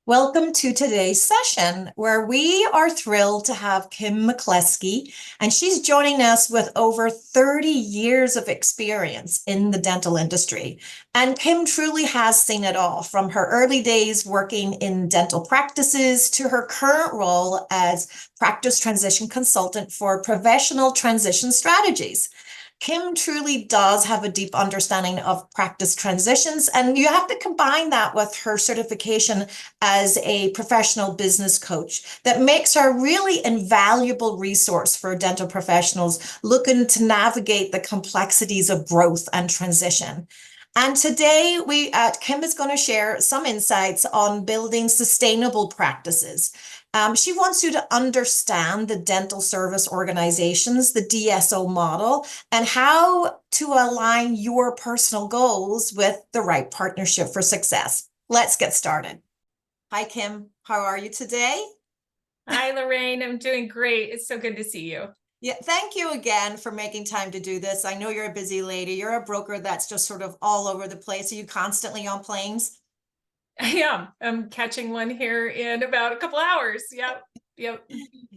Welcome to today's session, where we are thrilled to have Kim McCleskey, and she's joining us with over 30 years of experience in the dental industry. And Kim truly has seen it all, from her early days working in dental practices to her current role as practice transition consultant for professional transition strategies. Kim truly does have a deep understanding of practice transitions, and you have to combine that with her certification as a professional business coach that makes her a really invaluable resource for dental professionals looking to navigate the complexities of growth and transition. And today, Kim is going to share some insights on building sustainable practices. She wants you to understand the dental service organizations, the DSO model, and how to align your personal goals with the right partnership for success. Let's get started. Hi, Kim. How are you today? Hi, Lorraine. I'm doing great. It's so good to see you. Yeah, thank you again for making time to do this. I know you're a busy lady. You're a broker that's just sort of all over the place. Are you constantly on planes? I am. I'm catching one here in about a couple hours. Yep. Yep.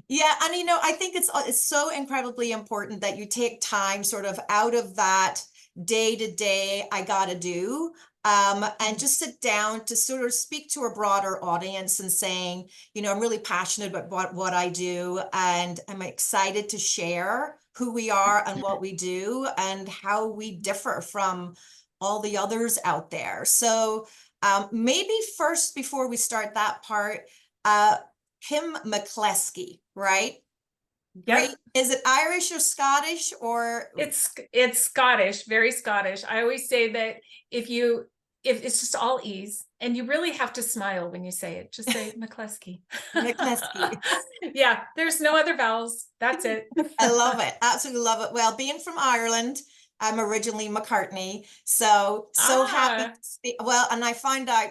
Yeah, and I think it's so incredibly important that you take time sort of out of that day to day I gotta do, and just sit down to sort of speak to a broader audience and saying, I'm really passionate about what I do, and I'm excited to share who we are and what we do and how we differ from all the others out there. So maybe first, before we start that part, uh, Kim McCleskey, right? Great. Yep. Is it Irish or Scottish or? It's Scottish, very Scottish. I always say that if it's just all ease and you really have to smile when you say it, just say McCleskey. McCleskey. Yeah, there's no other vowels. That's it. I love it. Absolutely love it. Well, being from Ireland, I'm originally McCartney, so happy to Ah, speak. Well, and I find out,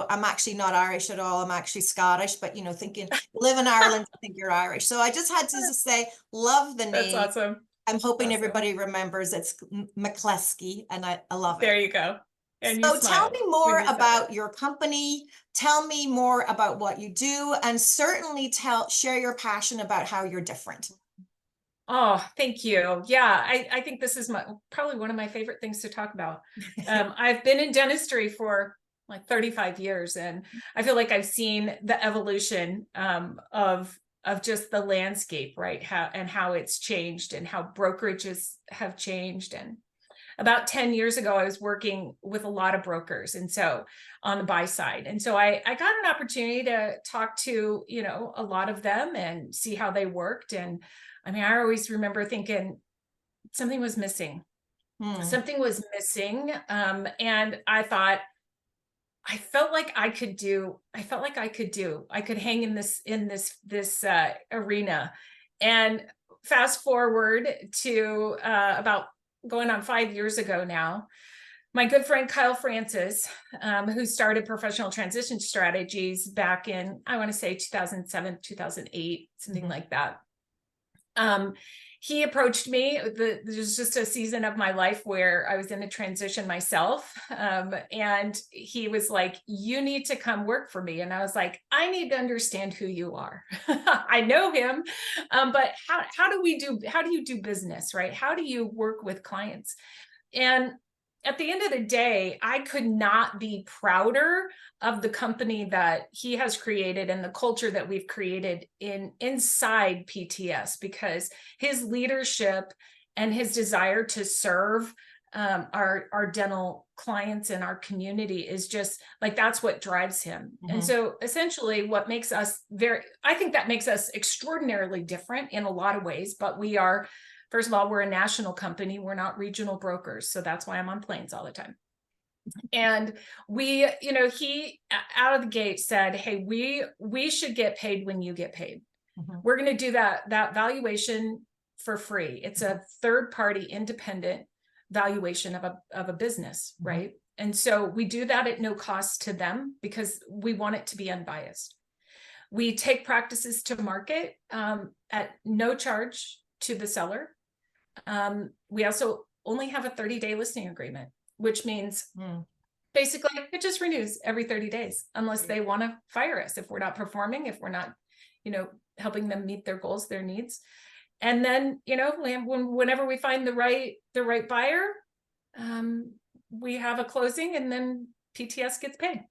I'm actually not Irish at all. I'm actually Scottish, but thinking you live in Ireland, I think you're Irish. So I just had to just say, love the that's name. awesome. I'm hoping Awesome. everybody remembers it's McCleskey, and I love it. There you go. And you So tell smiled me when more you said it. about your company. Tell me more about what you do, and certainly share your passion about how you're different. Oh, thank you. Yeah, I think this is probably one of my favorite things to talk about. I've been in dentistry for like 35 years, and I feel like I've seen the evolution of just the landscape, right? How it's changed and how brokerages have changed. And about 10 years ago, I was working with a lot of brokers, and so on the buy side. And so I got an opportunity to talk to, a lot of them and see how they worked. And I mean, I always remember thinking something was missing. Hmm. Something was missing. And I felt like I could hang in this arena. And fast forward to about going on 5 years ago now, my good friend Kyle Francis, who started Professional Transition Strategies back in, I want to say 2007, 2008, something Mhm. like that. Um, he approached me. There's just a season of my life where I was in a transition myself. And he was like, "You need to come work for me." And I was like, "I need to understand who you are." I know him. But how do you do business, right? How do you work with clients? And at the end of the day, I could not be prouder of the company that he has created and the culture that we've created inside PTS, because his leadership and his desire to serve our dental clients and our community is just like, that's what drives him. And Mhm. so essentially what makes us I think that makes us extraordinarily different in a lot of ways. But we are, first of all, we're a national company. We're not regional brokers. So that's why I'm on planes all the time. And he out of the gate said, "Hey, we should get paid when you get paid. Mhm. We're going to do that valuation for free. It's a third party independent valuation of a business, Mhm. right? And so we do that at no cost to them because we want it to be unbiased. We take practices to market at no charge to the seller. We also only have a 30-day listing agreement, which means Mhm. Basically, it just renews every 30 days, unless they want to fire us if we're not performing, if we're not, helping them meet their goals, their needs. And then, whenever we find the right buyer, we have a closing, and then PTS gets paid.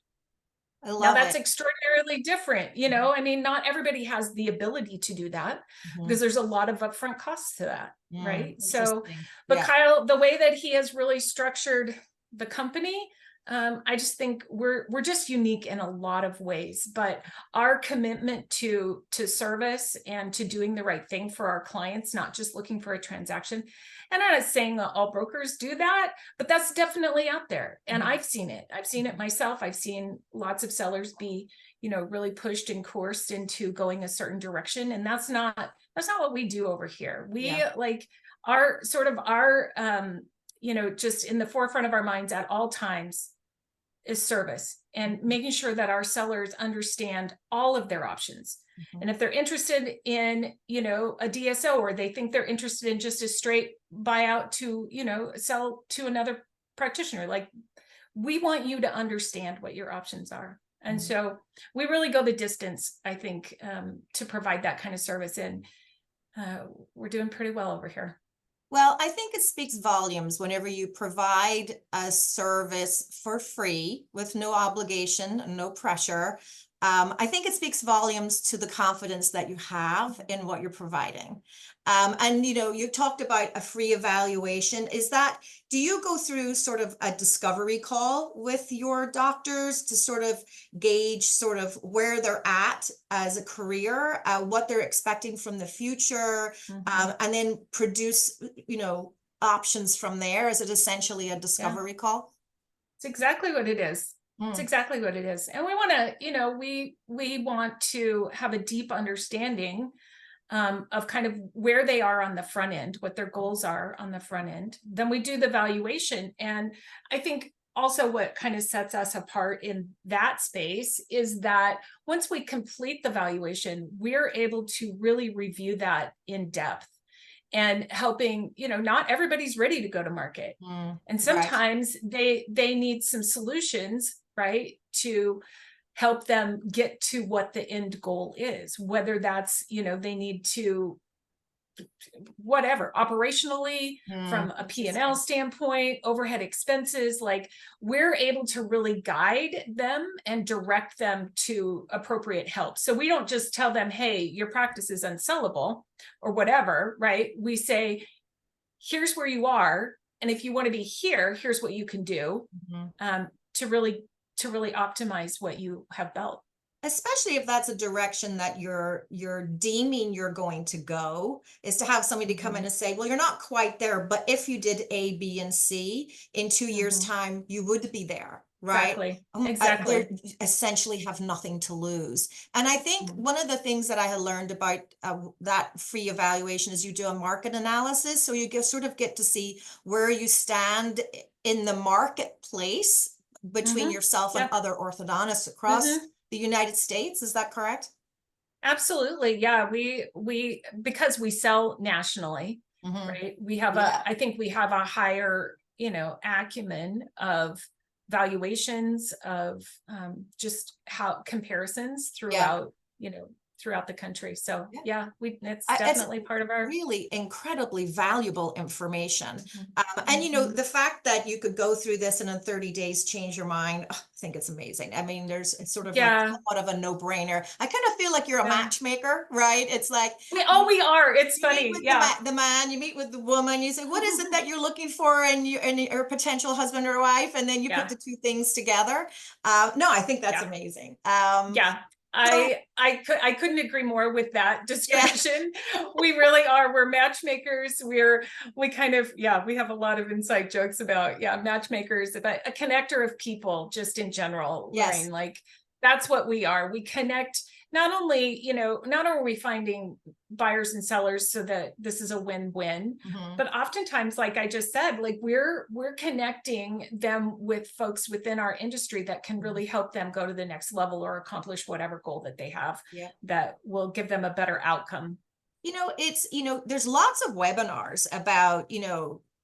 I Now love that's it. extraordinarily different, I mean, not everybody has the ability to do that, because there's a lot of upfront costs to that, right? So, Interesting. but Yeah. Kyle, the way that he has really structured the company, I just think we're just unique in a lot of ways, but our commitment to service and to doing the right thing for our clients, not just looking for a transaction. And I'm not saying that all brokers do that, but that's definitely out there. And I've seen it myself. I've seen lots of sellers be, really pushed and coerced into going a certain direction. And that's not what we do over here. We like our just in the forefront of our minds at all times is service, and making sure that our sellers understand all of their options. And if they're interested in, a DSO, or they think they're interested in just a straight buyout to, sell to another practitioner, like, we want you to understand what your options are. And so we really go the distance, I think, to provide that kind of service. And we're doing pretty well over here. Well, I think it speaks volumes whenever you provide a service for free with no obligation, no pressure. I think it speaks volumes to the confidence that you have in what you're providing. And you talked about a free evaluation. Do you go through sort of a discovery call with your doctors to sort of gauge sort of where they're at as a career, what they're expecting from the future, and then produce, options from there? Is it essentially a discovery call? It's exactly what it is. It's exactly what it is. And we want to, we want to have a deep understanding of kind of where they are on the front end, what their goals are on the front end. Then we do the valuation. And I think also what kind of sets us apart in that space is that once we complete the valuation, we're able to really review that in depth, and helping, not everybody's ready to go to market. And sometimes they need some solutions, right, to help them get to what the end goal is, whether that's, they need to, whatever, operationally, from a P&L standpoint, overhead expenses, like, we're able to really guide them and direct them to appropriate help. So we don't just tell them, hey, your practice is unsellable or whatever, right? We say, here's where you are, and if you want to be here, here's what you can do to really optimize what you have built. Especially if that's a direction that you're deeming you're going to go, is to have somebody come in and say, well, you're not quite there, but if you did A, B, and C in 2 years' time, you would be there, right? Exactly. They essentially have nothing to lose. And I think one of the things that I had learned about that free evaluation is you do a market analysis. So you sort of get to see where you stand in the marketplace between yourself and other orthodontists across the United States. Is that correct? Absolutely. Yeah. We because we sell nationally, right? We have I think we have a higher, acumen of valuations, of just how comparisons throughout, throughout the country. So it's definitely part of our really incredibly valuable information. And the fact that you could go through this and in 30 days change your mind, I think it's amazing. I mean, it's sort of like somewhat of a no-brainer. I kind of feel like you're a matchmaker, right? It's like, we are. It's funny. The man, you meet with the woman, you say, what is it that you're looking for in your potential husband or wife? And then you put the two things together. No, I think that's amazing. I couldn't agree more with that description. We really are. We're matchmakers. We kind of, we have a lot of inside jokes about, matchmakers, about a connector of people just in general. Lorraine, like, that's what we are. We connect, not only are we finding buyers and sellers so that this is a win-win, but oftentimes, like I just said, like, we're connecting them with folks within our industry that can really help them go to the next level or accomplish whatever goal that they have that will give them a better outcome. There's lots of webinars about,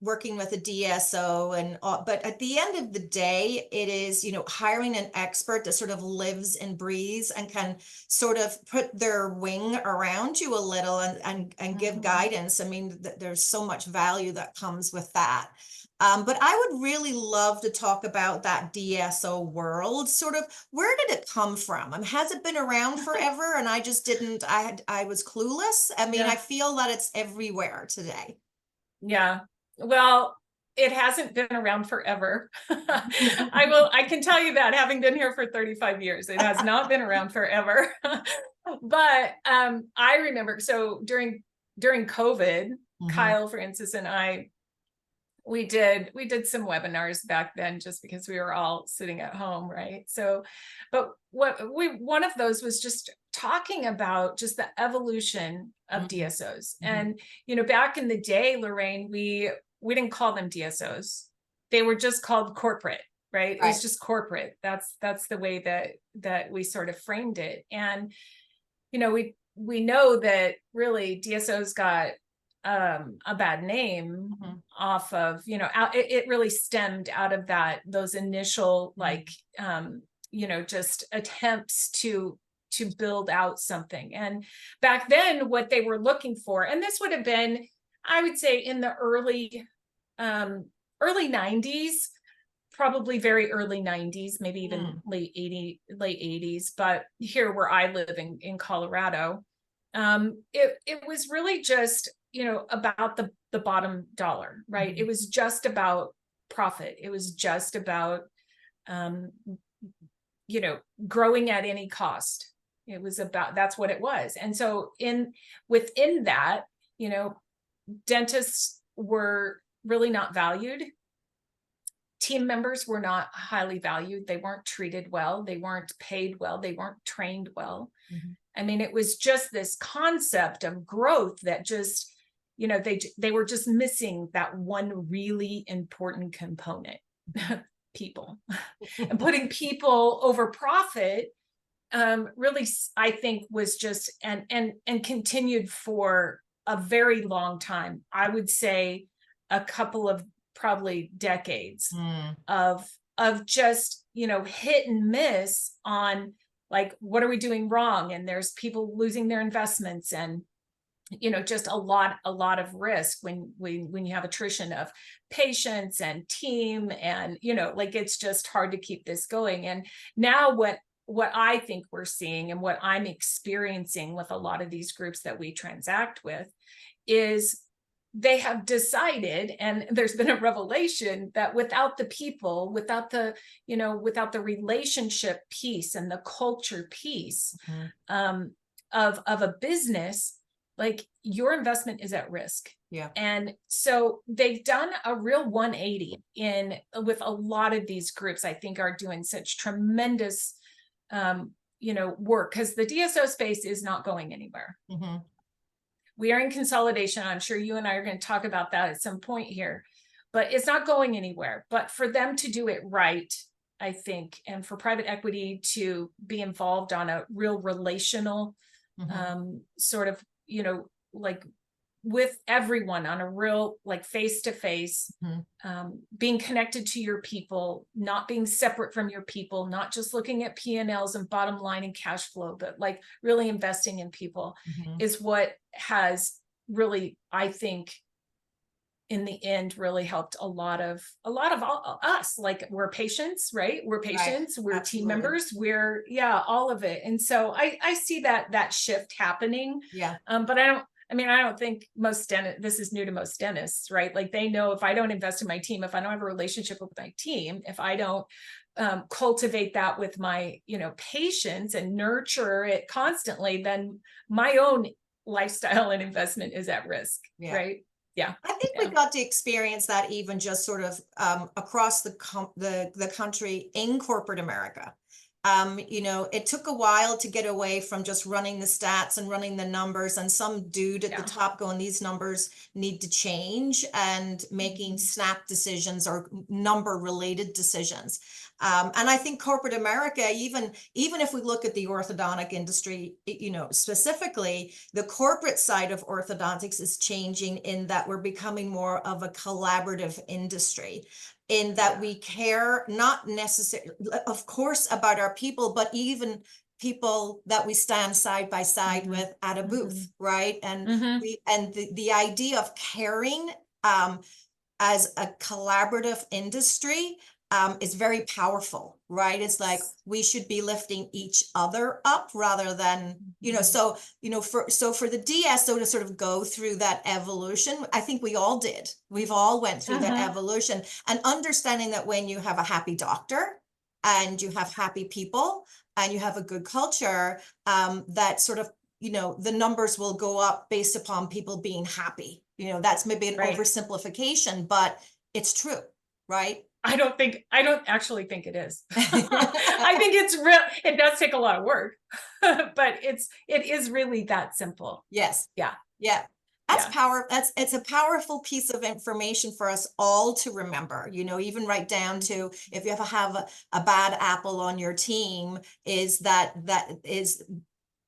working with a DSO and but at the end of the day, it is, you know, hiring an expert that sort of lives and breathes and can sort of put their wing around you a little and give guidance. I mean, there's so much value that comes with that. But I would really love to talk about that DSO world. Sort of, where did it come from? Has it been around forever and I just didn't, I was clueless? I mean, I Yeah. feel that it's everywhere today. Yeah. Well, it hasn't been around forever. I can tell you that, having been here for 35 years, it has not been around forever. But I remember, so during COVID, Kyle, Francis, and I, we did some webinars back then just because we were all sitting at home, right? So, but one of those was just talking about just the evolution of DSOs. And, you know, back in the day, Lorraine, we didn't call them DSOs. They were just called corporate, right? It was just corporate. That's the way that we sort of framed it. And, you know, we know that really DSOs got a bad name off of, you know, it really stemmed out of those initial like you know, just attempts to build out something. And back then what they were looking for, and this would have been, I would say, in the early 90s, probably very early 90s, maybe even late 80s, but here where I live in Colorado, it was really just, you know, about the bottom dollar, right? It was just about profit. It was just about you know, growing at any cost. It was about, that's what it was. And so within that, you know, dentists were really not valued. Team members were not highly valued. They weren't treated well. They weren't paid well. They weren't trained well. I mean, it was just this concept of growth that just, you know, they were just missing that one really important component, people. And putting people over profit really, I think, was just and continued for a very long time. I would say a couple of probably decades of just, you know, hit and miss on like, what are we doing wrong? And there's people losing their investments, and, you know, just a lot of risk when you have attrition of patients and team, and, you know, like, it's just hard to keep this going. And now what I think we're seeing, and what I'm experiencing with a lot of these groups that we transact with, is they have decided, and there's been a revelation, that without the people, without the, you know, without the relationship piece and the culture piece of a business, like, your investment is at risk. Yeah. And so they've done a real 180 with a lot of these groups. I think are doing such tremendous you know, work, because the DSO space is not going anywhere. We are in consolidation. I'm sure you and I are going to talk about that at some point here, but it's not going anywhere. But for them to do it right, I think, and for private equity to be involved on a real relational sort of, you know, like, with everyone on a real, like, face-to-face, being connected to your people, not being separate from your people, not just looking at P&Ls and bottom line and cash flow, but like really investing in people, is what has really, I think, in the end, really helped a lot of us. Like, we're patients, right? We're patients, we're team members, we're, all of it. And so I see that shift happening. But I don't think most dentists, this is new to most dentists, right? Like, they know, if I don't invest in my team, if I don't have a relationship with my team, if I don't cultivate that with my, you know, patients and nurture it constantly, then my own lifestyle and investment is at risk, right? Yeah. I think we got to experience that even just sort of across the country in corporate America. You know, it took a while to get away from just running the stats and running the numbers, and some dude at the top going, these numbers need to change, and making snap decisions or number related decisions. And I think corporate America, even if we look at the orthodontic industry, specifically, the corporate side of orthodontics is changing in that we're becoming more of a collaborative industry, in that we care not necessarily, of course, about our people, but even people that we stand side by side with at a booth, right? And the idea of caring as a collaborative industry is very powerful, right? It's like we should be lifting each other up rather than, so for the DSO to sort of go through that evolution, I think we all did. We've all went through that evolution, and understanding that when you have a happy doctor and you have happy people and you have a good culture, that sort of, the numbers will go up based upon people being happy. That's maybe an oversimplification, but it's true, right? I don't actually think it is. I think it's real. It does take a lot of work, but it is really that simple. Yes. Yeah. Yeah. It's a powerful piece of information for us all to remember, even right down to if you ever have a bad apple on your team, that is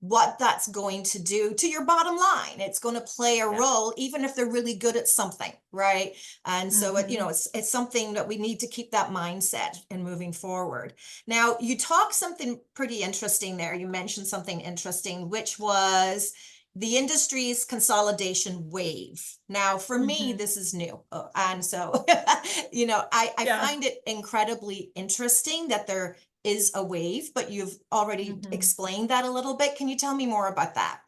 what that's going to do to your bottom line. It's going to play a role, even if they're really good at something, right? And so, it's something that we need to keep that mindset in moving forward. Now, you talked something pretty interesting there. You mentioned something interesting, which was the industry's consolidation wave. Now, for me, this is new. And so, I find it incredibly interesting that there is a wave, but you've already explained that a little bit. Can you tell me more about that?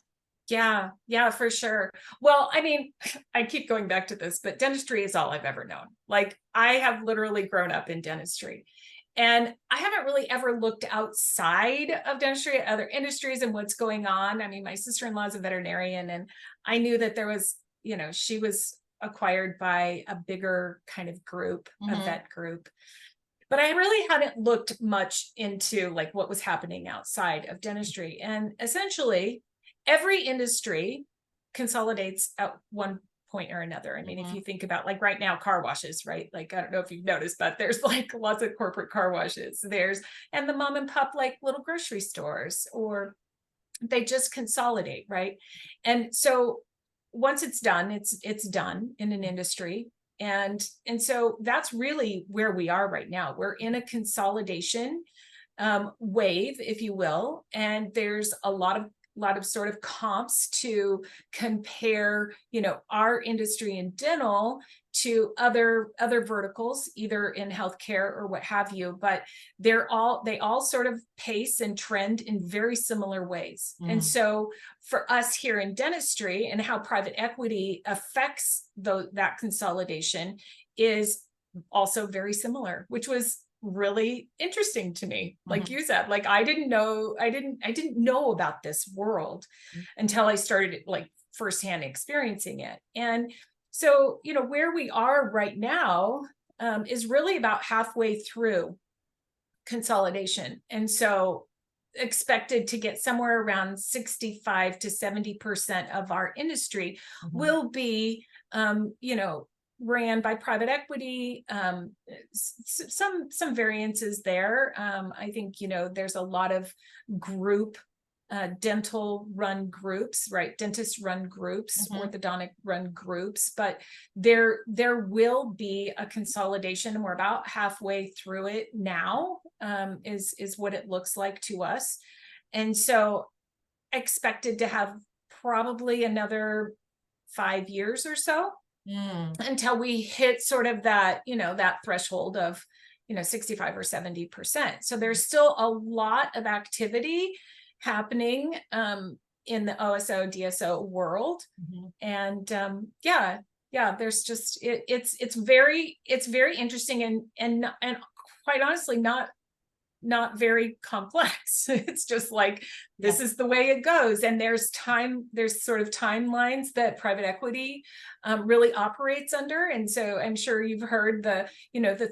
Yeah, for sure. Well, I mean, I keep going back to this, but dentistry is all I've ever known. Like, I have literally grown up in dentistry, and I haven't really ever looked outside of dentistry at other industries and what's going on. I mean, my sister-in-law is a veterinarian, and I knew that there was, she was acquired by a bigger kind of group, a vet group. But I really hadn't looked much into like what was happening outside of dentistry. And essentially, every industry consolidates at one point or another. I mean, if you think about like right now, car washes, right? Like, I don't know if you've noticed, but there's like lots of corporate car washes. And the mom and pop like little grocery stores, or they just consolidate, right? And so once it's done, it's done in an industry. And so that's really where we are right now. We're in a consolidation wave, if you will, and there's a lot of sort of comps to compare, our industry in dental to other verticals, either in healthcare or what have you, but they all sort of pace and trend in very similar ways. And so for us here in dentistry, and how private equity affects that consolidation is also very similar, which was really interesting to me. Like you said, like I didn't know about this world until I started like firsthand experiencing it. And so, where we are right now is really about halfway through consolidation. And so expected to get somewhere around 65 to 70% of our industry will be, ran by private equity. Some variances there. I think, there's a lot of group dental run groups, right? Dentist run groups, orthodontic run groups, but there will be a consolidation, and we're about halfway through it now, is what it looks like to us. And so expected to have probably another 5 years or so until we hit sort of that, that threshold of, 65 or 70%. So there's still a lot of activity happening in the OSO DSO world. And there's just it's very interesting and quite honestly not very complex. It's just like, this is the way it goes. And there's sort of timelines that private equity really operates under. And so I'm sure you've heard the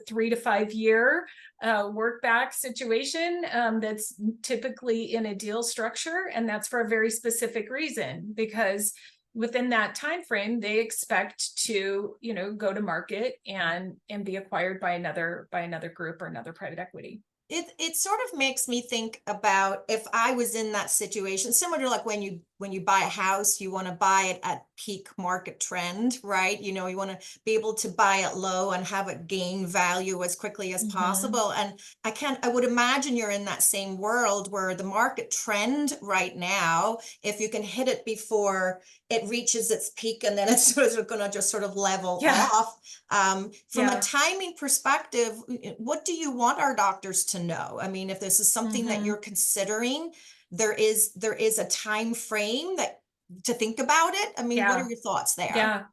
3 to 5 year work back situation that's typically in a deal structure. And that's for a very specific reason, because within that time frame, they expect to, go to market and be acquired by another group or another private equity. it sort of makes me think about if I was in that situation, similar to like when you buy a house, you want to buy it at peak market trend, right? You know, you want to be able to buy it low and have it gain value as quickly as Mhm. possible. And I would imagine you're in that same world where the market trend right now, if you can hit it before it reaches its peak and then it's sort of going to just sort of level Yeah. off. From a Yeah. timing perspective, what do you want our doctors to know? I mean, if this is something that you're Mhm. considering, there is a time frame that to think about it. I mean, what are Yeah. your thoughts there? Yeah.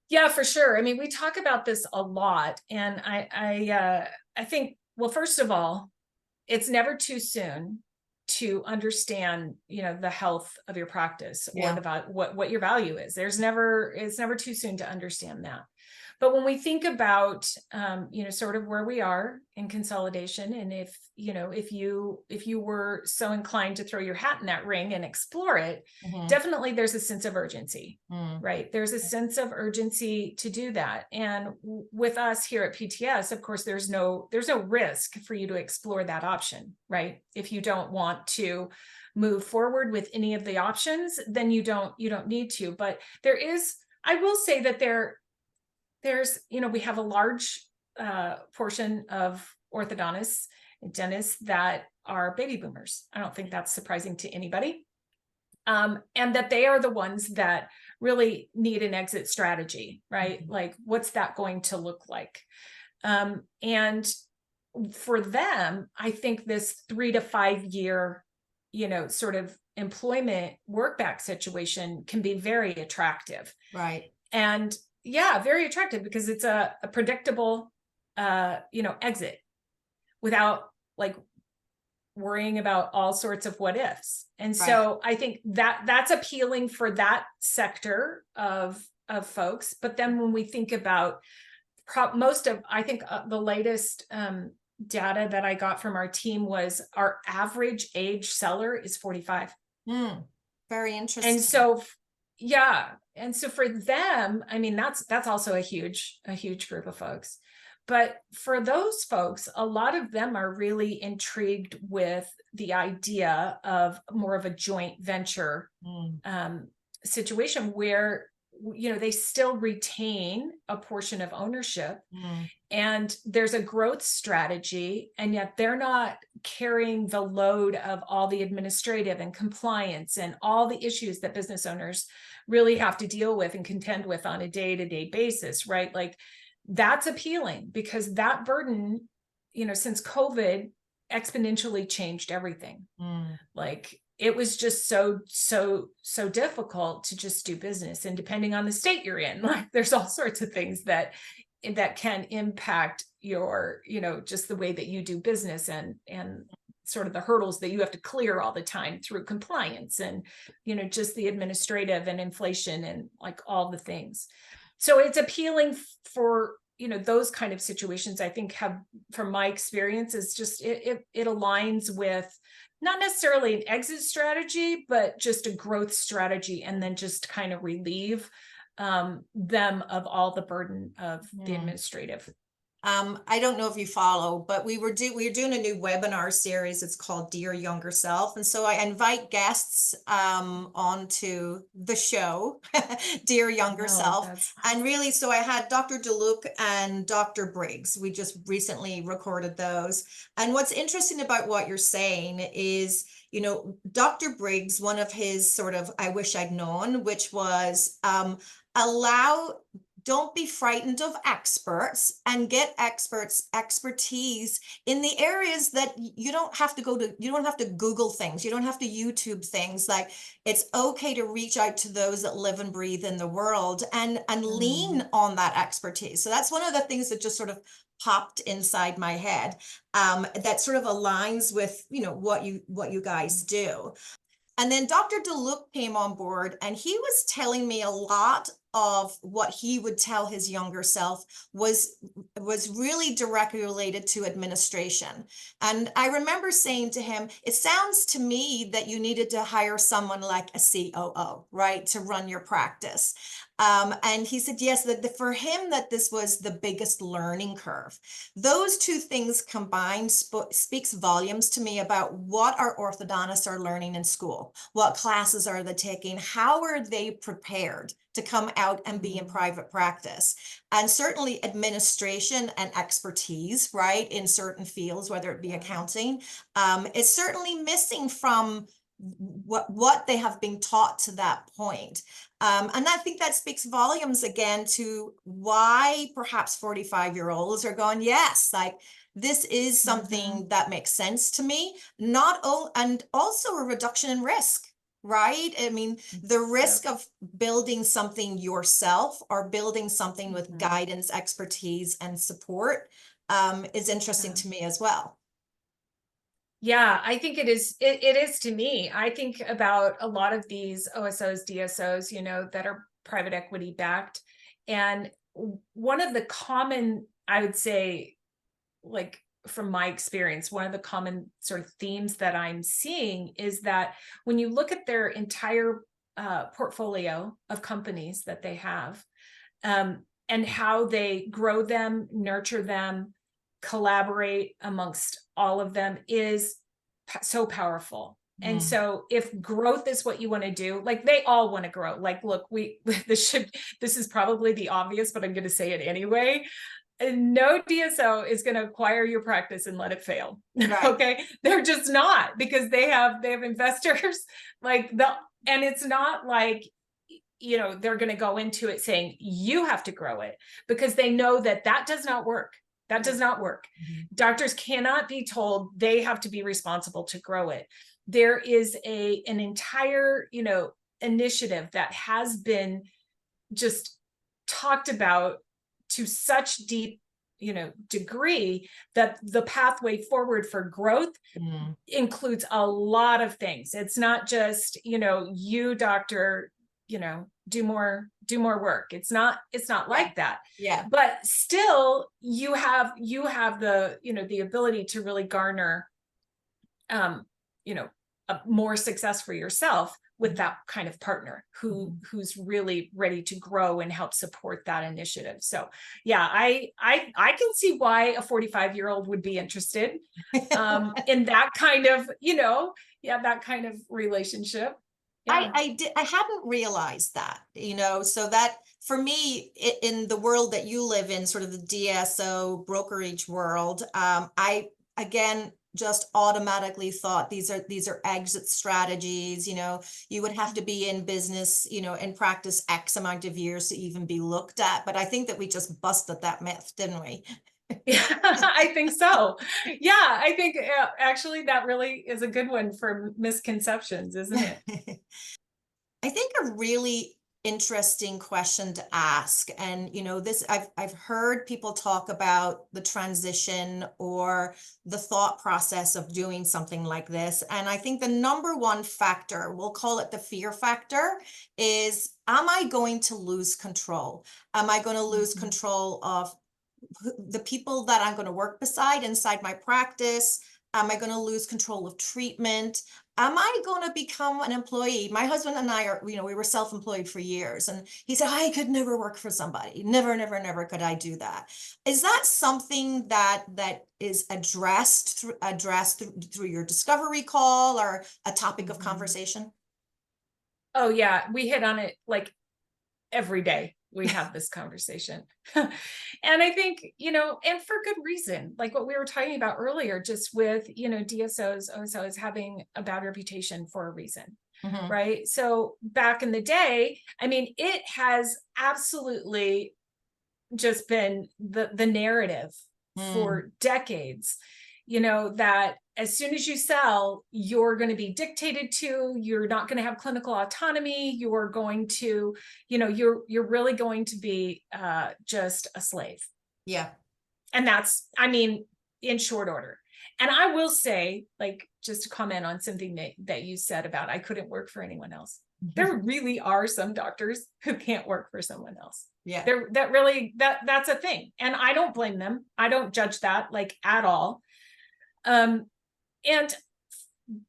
Yeah, for sure. I mean, we talk about this a lot, and I think, well, first of all, it's never too soon to understand, the health of your practice or Yeah. what your value is. It's never too soon to understand that. But when we think about, sort of where we are in consolidation, and if you were so inclined to throw your hat in that ring and explore it, Mhm. definitely there's a sense of urgency, Mm. right? There's a sense of urgency to do that. And with us here at PTS, of course, there's no risk for you to explore that option, right? If you don't want to move forward with any of the options, then you don't need to. But I will say that we have a large portion of orthodontists and dentists that are baby boomers. I don't think that's surprising to anybody. And that they are the ones that really need an exit strategy, right? Mhm. Like, what's that going to look like? And for them, I think this 3 to 5 year, sort of employment work back situation can be very attractive. Right. And yeah, very attractive because it's a predictable, exit without like worrying about all sorts of what ifs. And Right. so I think that that's appealing for that sector of folks. But then when we think about most of, I think the latest data that I got from our team was our average age seller is 45. Mm. Very And interesting. so, yeah. And so for them, I mean, that's also a huge group of folks. But for those folks, a lot of them are really intrigued with the idea of more of a joint venture Mm. um, situation where they still retain a portion of ownership, Mm. and there's a growth strategy, and yet they're not carrying the load of all the administrative and compliance and all the issues that business owners really have to deal with and contend with on a day-to-day basis, right? Like, that's appealing because that burden, since COVID, exponentially changed everything. Mm. Like, it was just so difficult to just do business, and depending on the state you're in, like, there's all sorts of things that can impact your, just the way that you do business, and sort of the hurdles that you have to clear all the time through compliance, and just the administrative and inflation and like all the things. So it's appealing for those kind of situations. I think, have, from my experience, is just it aligns with not necessarily an exit strategy, but just a growth strategy, and then just kind of relieve them of all the burden of the Mm. administrative. I don't know if you follow, but we were doing a new webinar series. It's called Dear Younger Self. And so I invite guests onto the show, Dear Younger No, Self. that's And really, so I had Dr. DeLuc and Dr. Briggs. We just recently recorded those. And what's interesting about what you're saying is, Dr. Briggs, one of his sort of I wish I'd known, which was allow don't be frightened of experts and get expertise in the areas that you don't have to you don't have to Google things. You don't have to YouTube things. Like, it's okay to reach out to those that live and breathe in the world and lean on that expertise. So that's one of the things that just sort of popped inside my head, that sort of aligns with, what you guys do. And then Dr. DeLuc came on board and he was telling me a lot of what he would tell his younger self was really directly related to administration. And I remember saying to him, it sounds to me that you needed to hire someone like a COO, right, to run your practice. And he said, yes, that for him, that this was the biggest learning curve. Those two things combined speaks volumes to me about what our orthodontists are learning in school. What classes are they taking? How are they prepared to come out and be in private practice? And certainly administration and expertise, right, in certain fields, whether it be accounting, is certainly missing from what they have been taught to that point. And I think that speaks volumes again to why perhaps 45-year-olds are going, yes, like this is something that makes sense to me, and also a reduction in risk, right? I mean, the risk of building something yourself or building something with guidance, expertise, and support is interesting to me as well. Yeah, I think it is. It is to me. I think about a lot of these OSOs, DSOs, that are private equity backed. And one of the common, I would say, like from my experience, one of the common sort of themes that I'm seeing is that when you look at their entire portfolio of companies that they have, and how they grow them, nurture them, collaborate amongst all of them is so powerful. And so if growth is what you want to do, like they all want to grow. Like, look, this is probably the obvious, but I'm going to say it anyway. And no DSO is going to acquire your practice and let it fail. Right. Okay. They're just not, because they have investors and it's not like, they're going to go into it saying you have to grow it, because they know that does not work. That does not work. Doctors cannot be told they have to be responsible to grow it. There is an entire, initiative that has been just talked about to such deep, degree, that the pathway forward for growth includes a lot of things. It's not just, you doctor, do more work. It's not like that. Yeah. But still you have the, the ability to really garner, a more success for yourself with that kind of partner who's really ready to grow and help support that initiative. So yeah, I can see why a 45-year-old would be interested in that kind of, that kind of relationship. Yeah. I hadn't realized that, so that for me in the world that you live in, sort of the DSO brokerage world, I again just automatically thought these are exit strategies. You would have to be in business, in practice X amount of years to even be looked at. But I think that we just busted that myth, didn't we? Yeah, I think so. Yeah, I think actually that really is a good one for misconceptions, isn't it? I think a really interesting question to ask, and this I've heard people talk about the transition or the thought process of doing something like this, and I think the number one factor, we'll call it the fear factor, is, am I going to lose control? Am I going to lose control of the people that I'm going to work beside inside my practice? Am I going to lose control of treatment? Am I going to become an employee? My husband and I are, we were self-employed for years, and he said, I could never work for somebody. Never, never, never could I do that. Is that something that is addressed through your discovery call, or a topic of conversation? Oh yeah, we hit on it like every day. We have this conversation. And I think, and for good reason, like what we were talking about earlier, just with, DSOs, OSOs having a bad reputation for a reason, right? So back in the day, I mean, it has absolutely just been the narrative for decades, that as soon as you sell, you're going to be dictated to, you're not going to have clinical autonomy, you're going to, you're really going to be just a slave. Yeah. And that's, I mean, in short order. And I will say, like, just to comment on something that you said about, I couldn't work for anyone else. There really are some doctors who can't work for someone else. Yeah. That's a thing. And I don't blame them. I don't judge that, like, at all. And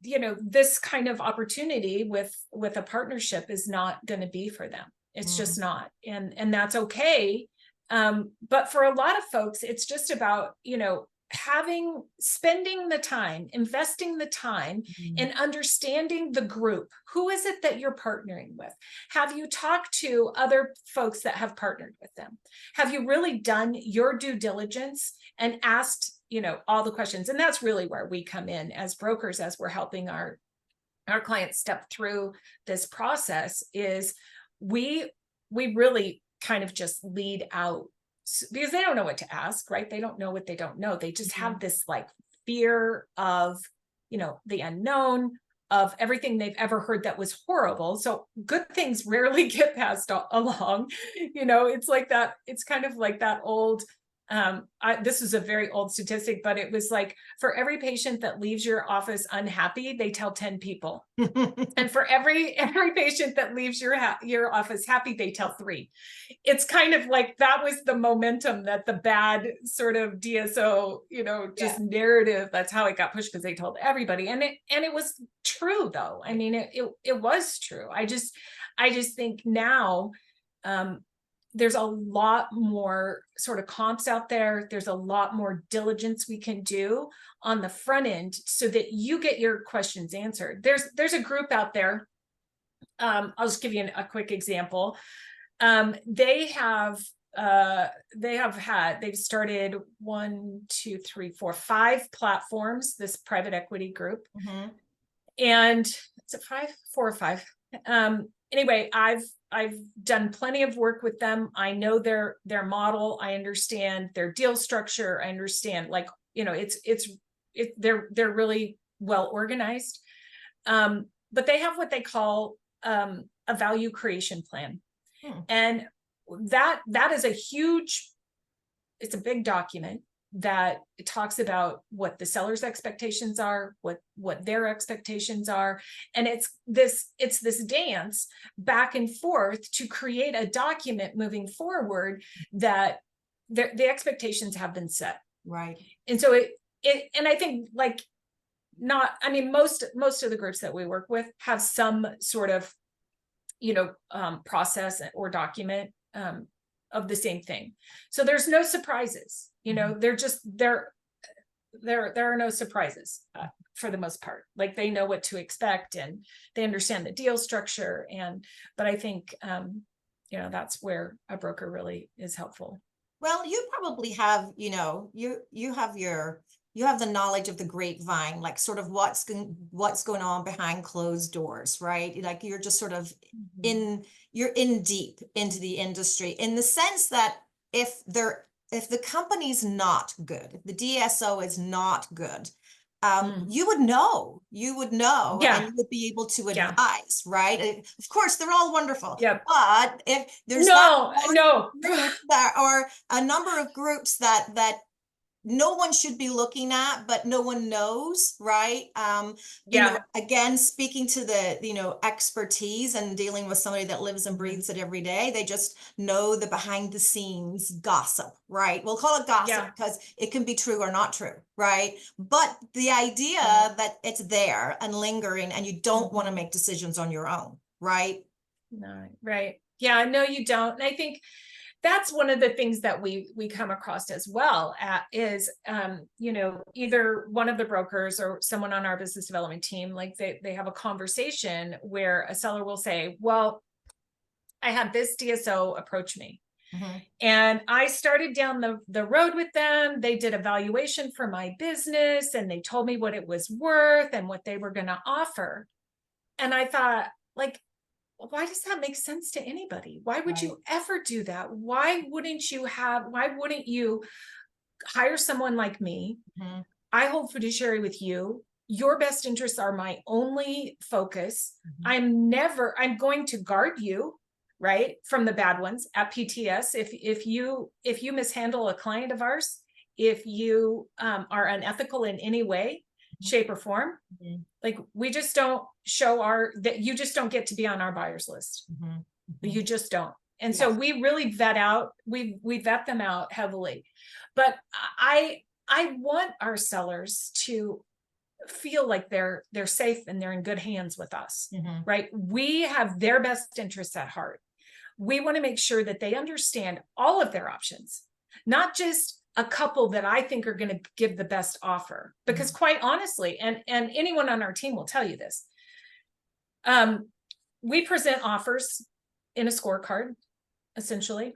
this kind of opportunity with a partnership is not going to be for them. It's just not. And that's okay. But for a lot of folks, it's just about, spending the time, investing the time in understanding the group. Who is it that you're partnering with? Have you talked to other folks that have partnered with them? Have you really done your due diligence and asked, all the questions? And that's really where we come in as brokers, as we're helping our clients step through this process, is we really kind of just lead out, because they don't know what to ask, right? They don't know what they don't know. They just have this like fear of, the unknown, of everything they've ever heard that was horrible. So good things rarely get passed along. It's like that. It's kind of like that old, this is a very old statistic, but it was like, for every patient that leaves your office unhappy, they tell 10 people. And for every patient that leaves your office happy, they tell 3. It's kind of like that was the momentum that the bad sort of DSO, just narrative. That's how it got pushed, because they told everybody, and it was true though. I mean, it was true. I just think now, there's a lot more sort of comps out there. There's a lot more diligence we can do on the front end so that you get your questions answered. There's a group out there. I'll just give you a quick example. They've started 5 platforms, this private equity group. And is it 5? 4 or 5? Anyway, I've done plenty of work with them. I know their model. I understand their deal structure. I understand, like, they're really well organized. But they have what they call a value creation plan. And that is it's a big document that talks about what the seller's expectations are, what their expectations are. And it's this dance back and forth to create a document moving forward that the expectations have been set. Right. And so and I think, like, most of the groups that we work with have some sort of, process or document, of the same thing. So there's no surprises, there are no surprises for the most part. Like, they know what to expect and they understand the deal structure. But I think, that's where a broker really is helpful. Well, you probably have, you have the knowledge of the grapevine, like sort of what's going on behind closed doors, right? Like, you're just sort of you're in deep into the industry, in the sense that if the company's not good, if the DSO is not good, you would know, and you would be able to advise, right? Of course, they're all wonderful, but if there's or a number of groups that no one should be looking at, but no one knows, right? Again, speaking to the, expertise and dealing with somebody that lives and breathes it every day, they just know the behind the scenes gossip, right? We'll call it gossip because it can be true or not true, right? But the idea that it's there and lingering, and you don't want to make decisions on your own, right? No, right. Yeah, no, you don't. And I think that's one of the things that we come across as well, is, either one of the brokers or someone on our business development team, like they have a conversation where a seller will say, well, I had this DSO approach me. And I started down the road with them. They did a valuation for my business and they told me what it was worth and what they were going to offer. And I thought, like, why does that make sense to anybody? Why would you ever do that? Why wouldn't you hire someone like me? I hold fiduciary with you. Your best interests are my only focus. I'm going to guard you, right, from the bad ones at PTS. If you mishandle a client of ours, if you are unethical in any way, shape or form, like, we just don't that you just don't get to be on our buyers list. You just don't. And so we really vet them out heavily. But I want our sellers to feel like they're safe and they're in good hands with us, right? We have their best interests at heart. We want to make sure that they understand all of their options, not just a couple that I think are going to give the best offer. Because quite honestly, and anyone on our team will tell you this, we present offers in a scorecard, essentially.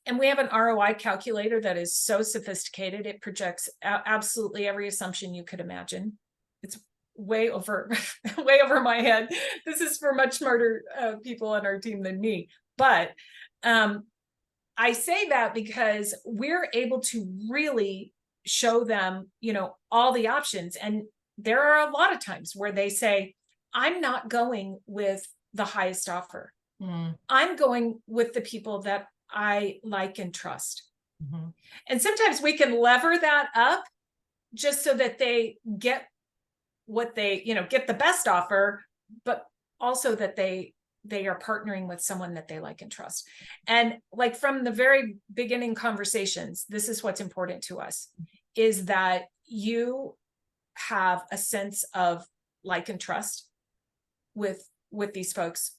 And we have an ROI calculator that is so sophisticated. It projects absolutely every assumption you could imagine. It's way over, way over my head. This is for much smarter people on our team than me. But I say that because we're able to really show them, you know, all the options. And there are a lot of times where they say, I'm not going with the highest offer. I'm going with the people that I like and trust. And sometimes we can lever that up just so that they get what they, you know, get the best offer, but also that they are partnering with someone that they like and trust. And like from the very beginning conversations, this is what's important to us, is that you have a sense of like and trust with these folks.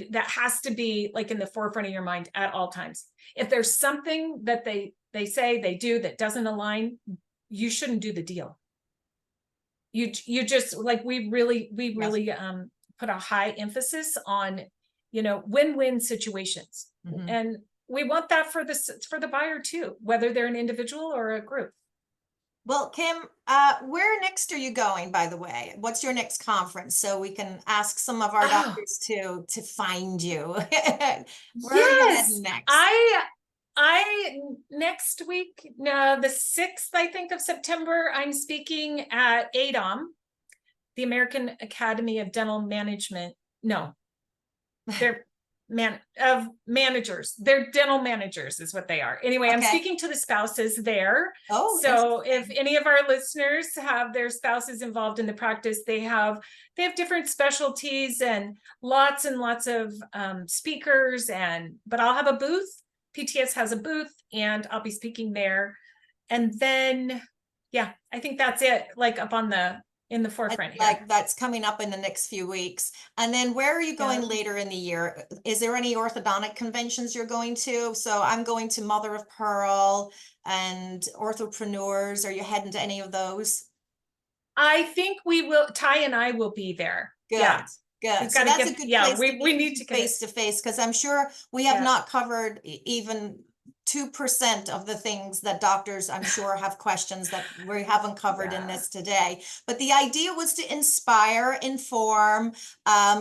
That has to be like in the forefront of your mind at all times. If there's something that they say, they do that doesn't align, you shouldn't do the deal. You just like, we really put a high emphasis on, you know, win-win situations. And we want that for the buyer too, whether they're an individual or a group. Well, Kim, where next are you going, by the way? What's your next conference? So we can ask some of our doctors to find you. Where are you heading next? I next week, no, the 6th, I think, of September, I'm speaking at ADOM, the American Academy of Dental Management. No, they're managers. They're dental managers is what they are. Anyway, I'm speaking to the spouses there. So if any of our listeners have their spouses involved in the practice, they have different specialties and lots of speakers, but I'll have a booth. PTS has a booth and I'll be speaking there. And then, yeah, I think that's it, like up on in the forefront here. Like that's coming up in the next few weeks. And then where are you going later in the year? Is there any orthodontic conventions you're going to? So I'm going to Mother of Pearl and Orthopreneurs. Are you heading to any of those? I think we will, Ty and I will be there. Good. Yeah. Good. So that's a good place we need to face to face, because I'm sure we have not covered even 2% of the things that doctors, I'm sure, have questions that we haven't covered in this today. But the idea was to inspire, inform.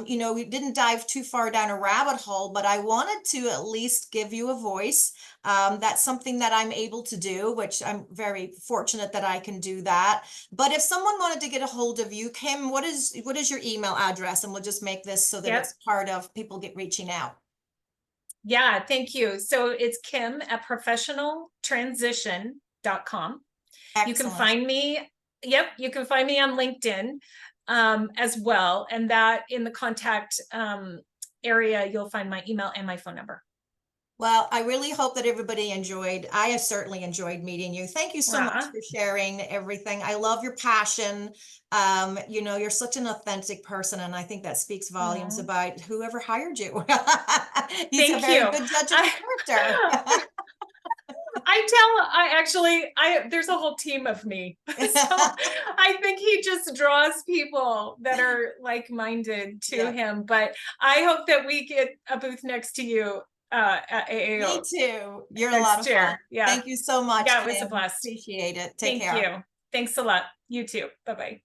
You know, we didn't dive too far down a rabbit hole, but I wanted to at least give you a voice. That's something that I'm able to do, which I'm very fortunate that I can do that. But if someone wanted to get a hold of you, Kim, what is your email address? And we'll just make this so that it's part of people reaching out. Yeah, thank you. So it's Kim at professionaltransition.com. You can find me. Yep. You can find me on LinkedIn as well. And that in the contact area, you'll find my email and my phone number. Well, I really hope that everybody enjoyed. I have certainly enjoyed meeting you. Thank you so much for sharing everything. I love your passion. You know, you're such an authentic person, and I think that speaks volumes about whoever hired you. He's a very good judge of character. There's a whole team of me. So I think he just draws people that are like-minded to him. But I hope that we get a booth next to you at AAO. Me too. You're a lot of fun. Yeah. Thank you so much. Yeah, it was a blast. Appreciate it. Thank you. Thanks a lot. You too. Bye-bye.